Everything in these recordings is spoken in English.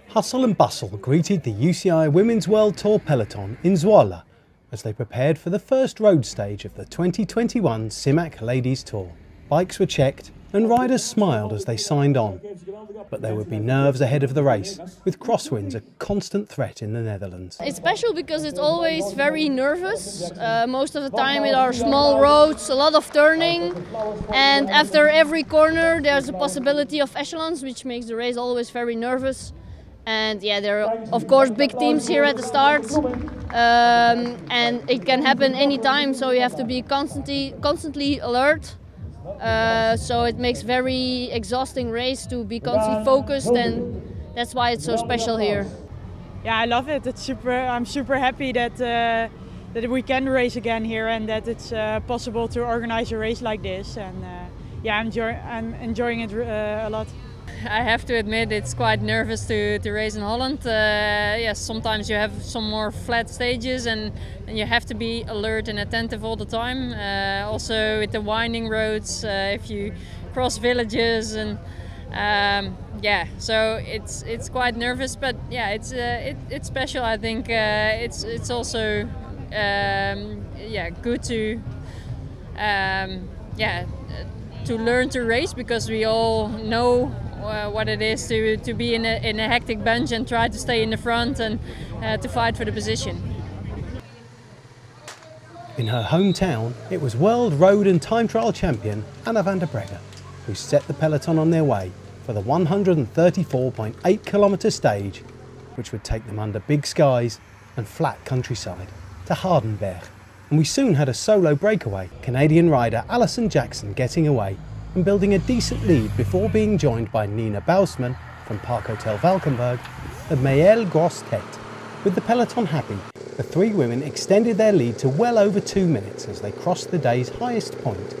Hustle and bustle greeted the UCI Women's World Tour peloton in Zwolle as they prepared for the first road stage of the 2021 Simac Ladies Tour. Bikes were checked and riders smiled as they signed on, but there would be nerves ahead of the race, with crosswinds a constant threat in the Netherlands. It's special because it's always very nervous. Most of the time it are small roads, a lot of turning, and after every corner there's a possibility of echelons, which makes the race always very nervous. And yeah, there are of course big teams here at the start, and it can happen anytime, so you have to be constantly alert. So it makes very exhausting race to be constantly focused, and that's why it's so special here. Yeah, I love it. It's super. I'm super happy that that we can race again here and that it's possible to organize a race like this. And yeah, I'm enjoying it a lot. I have to admit it's quite nervous to race in Holland. Yes, sometimes you have some more flat stages and you have to be alert and attentive all the time. Also with the winding roads, if you cross villages, and yeah, so it's quite nervous, but yeah, it's special. I think it's also yeah, good to yeah, to learn to race, because we all know what it is to be in a hectic bunch and try to stay in the front and to fight for the position. In her hometown, it was world road and time trial champion Anna van der Breggen who set the peloton on their way for the 134.8 kilometre stage, which would take them under big skies and flat countryside to Hardenberg. And we soon had a solo breakaway, Canadian rider Alison JACKSON getting away and building a decent lead before being joined by Nina Bousman from Park Hotel Valkenburg and Maëlle GROSSETETE. With the peloton happy, the three women extended their lead to well over 2 minutes as they crossed the day's highest point,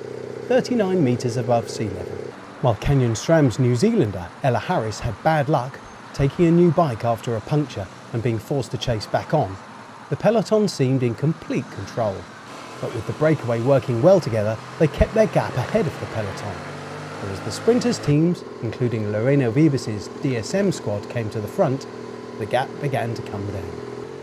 39 metres above sea level. While Canyon SRAM's New Zealander Ella Harris had bad luck, taking a new bike after a puncture and being forced to chase back on, the peloton seemed in complete control. But with the breakaway working well together, they kept their gap ahead of the peloton. But as the sprinters' teams, including Lorena WIEBES' DSM squad, came to the front, the gap began to come down.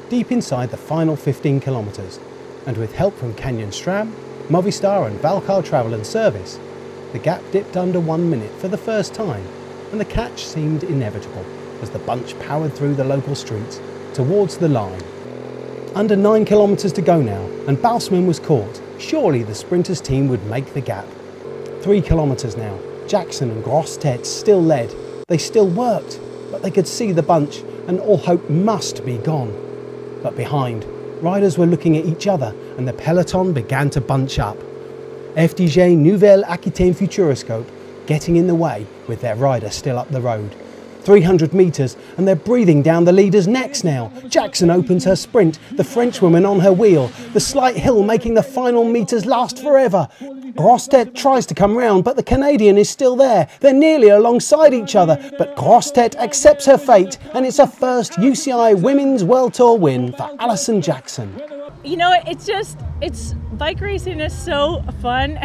Deep inside the final 15 kilometres, and with help from Canyon SRAM, Movistar and Valcar Travel and Service, the gap dipped under 1 minute for the first time, and the catch seemed inevitable as the bunch powered through the local streets towards the line. Under 9 kilometres to go now, and Bousman was caught. Surely the sprinters' team would make the gap. 3 kilometres now. JACKSON and GROSSETETE still led. They still worked, but they could see the bunch, and all hope must be gone. But behind, riders were looking at each other, and the peloton began to bunch up. FDJ NOUVELLE AQUITAINE FUTUROSCOPE getting in the way with their rider still up the road. 300 metres and they're breathing down the leader's necks now. JACKSON opens her sprint, the Frenchwoman on her wheel, the slight hill making the final metres last forever. GROSSETETE tries to come round, but the Canadian is still there. They're nearly alongside each other, but GROSSETETE accepts her fate, and it's her first UCI Women's World Tour win for Alison JACKSON. You know, it's bike racing is so fun.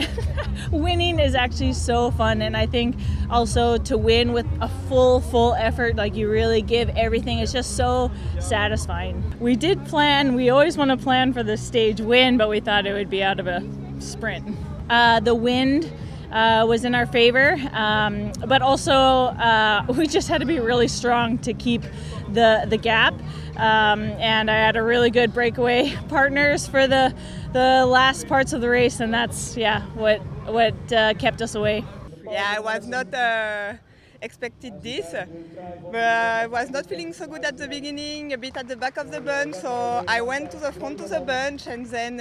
Winning is actually so fun, and I think also to win with a full effort, like you really give everything, it's just so satisfying. We did plan, we always want to plan for the stage win, but we thought it would be out of a sprint. The wind was in our favor, but also we just had to be really strong to keep the gap. And I had a really good breakaway partners for the last parts of the race, and that's what kept us away. Yeah, I was not expected this, but I was not feeling so good at the beginning, a bit at the back of the bunch, so I went to the front of the bunch, and then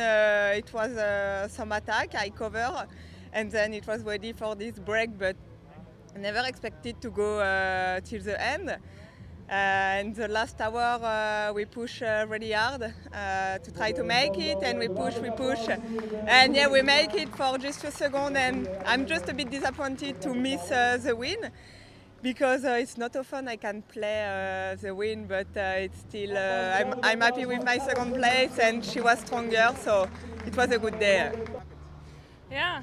it was some attack, I cover, and then it was ready for this break, but I never expected to go till the end. And the last hour we push really hard to try to make it, and we push, and yeah, we make it for just a second, and I'm just a bit disappointed to miss the win, because it's not often I can play the win, but it's still I'm happy with my second place, and she was stronger, so it was a good day. Yeah,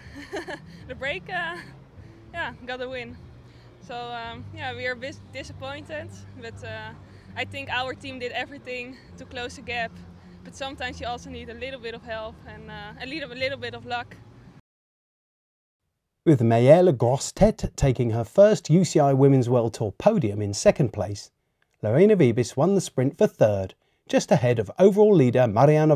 the break, yeah, got a win. So yeah, we are a bit disappointed, but I think our team did everything to close the gap, but sometimes you also need a little bit of help and a little bit of luck. With Maëlle GROSSETETE taking her first UCI Women's World Tour podium in second place, Lorena WIEBES won the sprint for third, just ahead of overall leader Marianne,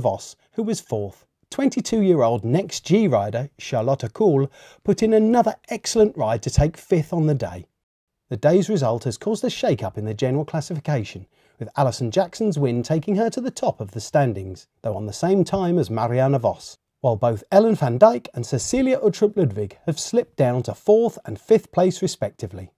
who was fourth. 22-year-old Next G rider Charlotte Kool put in another excellent ride to take fifth on the day. The day's result has caused a shake-up in the general classification, with Alison JACKSON's win taking her to the top of the standings, though on the same time as Marianne, while both Ellen van Dijk and Cecilia Uttrup Ludwig have slipped down to fourth and fifth place respectively.